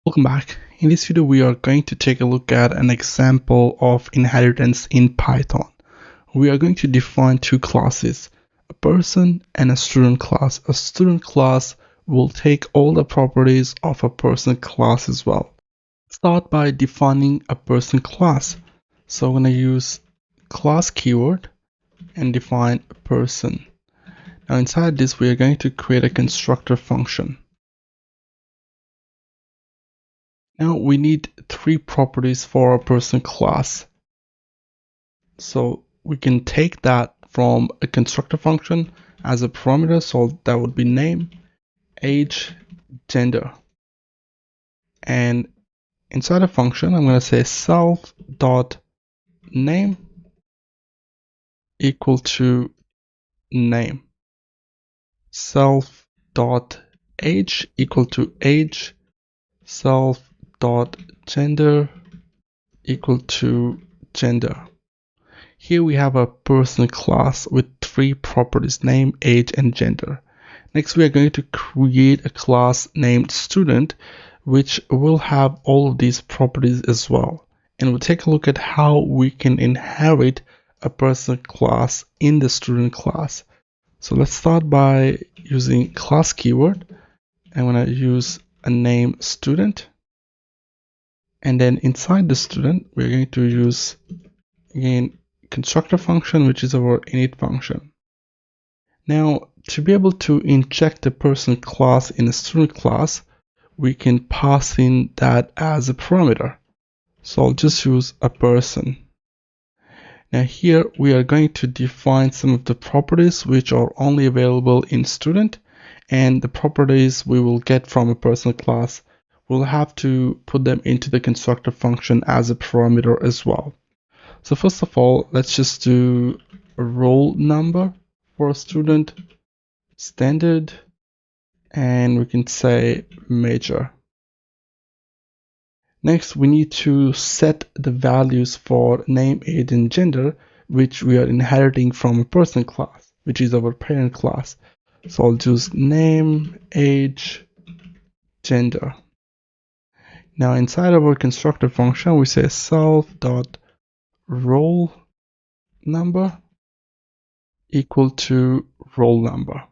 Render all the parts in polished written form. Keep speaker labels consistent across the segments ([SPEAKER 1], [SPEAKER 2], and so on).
[SPEAKER 1] Welcome back. In this video, we are going to take a look at an example of inheritance in Python. We are going to define two classes, a person and a student class. A student class will take all the properties of a person class as well. Start by defining a person class. So I'm going to use class keyword and define a person. Now inside this, we are going to create a constructor function. Now we need three properties for a person class. So we can take that from a constructor function as a parameter. So that would be name, age, gender. And inside a function, I'm going to say self.name equal to name. Self.age equal to age. Self.gender equal to gender. Here we have a person class with three properties, name, age, and gender. Next, we are going to create a class named student, which will have all of these properties as well. And we'll take a look at how we can inherit a person class in the student class. So let's start by using class keyword. I'm going to use a name student. And then inside the student, we're going to use, again, constructor function, which is our init function. Now, to be able to inject a person class in a student class, we can pass in that as a parameter. So I'll just use a person. Now here we are going to define some of the properties which are only available in student, and the properties we will get from a person class, we'll have to put them into the constructor function as a parameter as well. So first of all, let's just do a roll number for a student, standard, and we can say major. Next, we need to set the values for name, age, and gender, which we are inheriting from a person class, which is our parent class. So I'll choose name, age, gender. Now inside of our constructor function, we say self.roll number equal to roll number.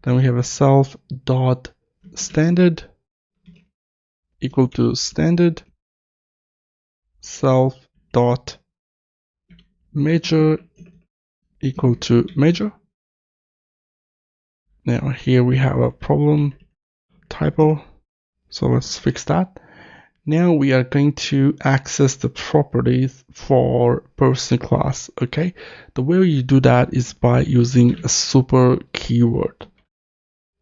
[SPEAKER 1] Then we have a self.standard equal to standard, self.major equal to major. Now here we have a problem, typo, so let's fix that. Now we are going to access the properties for person class. Okay, the way you do that is by using a super keyword,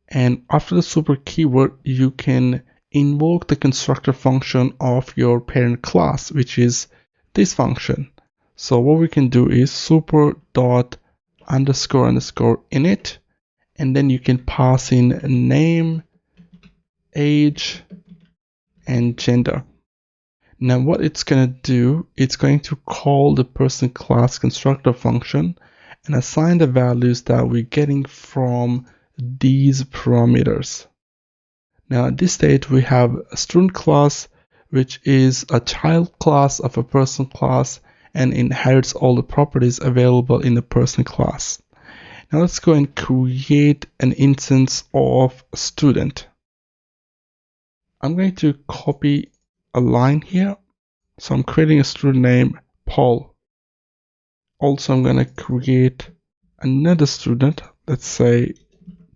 [SPEAKER 1] and after the super keyword you can invoke the constructor function of your parent class, which is this function. So what we can do is super.__init, and then you can pass in name, age, and gender. Now what it's going to do, it's going to call the person class constructor function and assign the values that we're getting from these parameters. Now at this stage we have a student class, which is a child class of a person class and inherits all the properties available in the person class. Now let's go and create an instance of a student. I'm going to copy a line here. So I'm creating a student named Paul. Also, I'm going to create another student, let's say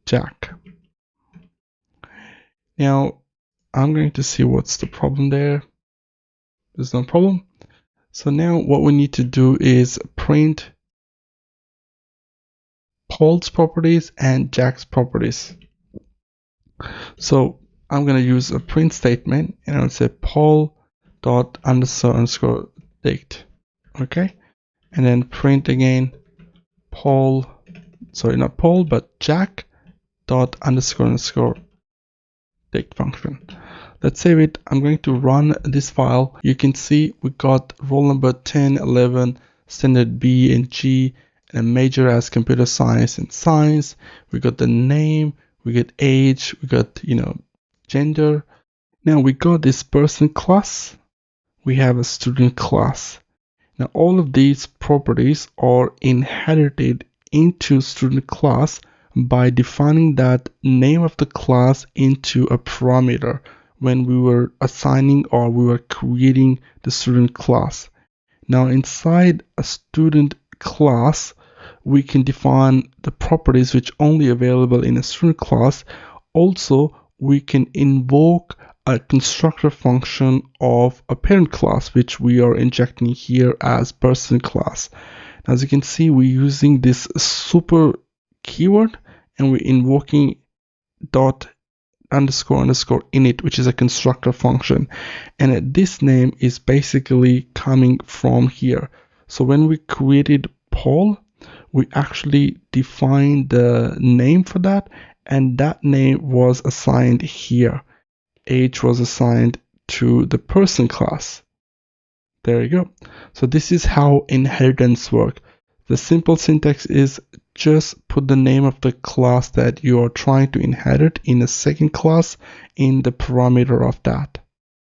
[SPEAKER 1] Jack. Now, I'm going to see what's the problem there. There's no problem. So now what we need to do is print Paul's properties and Jack's properties. So I'm going to use a print statement, and I'll say Paul.__date. Okay, and then print again Paul, sorry, not Paul, but Jack.__date function. Let's save it. I'm going to run this file. You can see we got roll number 10, 11, standard B and G, and a major as computer science and science. We got the name, we get age, we got, gender, Now we got this person class, we have a student class. Now all of these properties are inherited into student class by defining that name of the class into a parameter when we were assigning or we were creating the student class. Now inside a student class, we can define the properties which only available in a student class. Also, we can invoke a constructor function of a parent class, which we are injecting here as person class. As you can see, we're using this super keyword and we're invoking dot underscore init, which is a constructor function, and this name is basically coming from here. So when we created Paul, we actually defined the name for that, and that name was assigned here. Age was assigned to the person class. There you go. So this is how inheritance works. The simple syntax is just put the name of the class that you are trying to inherit in a second class in the parameter of that.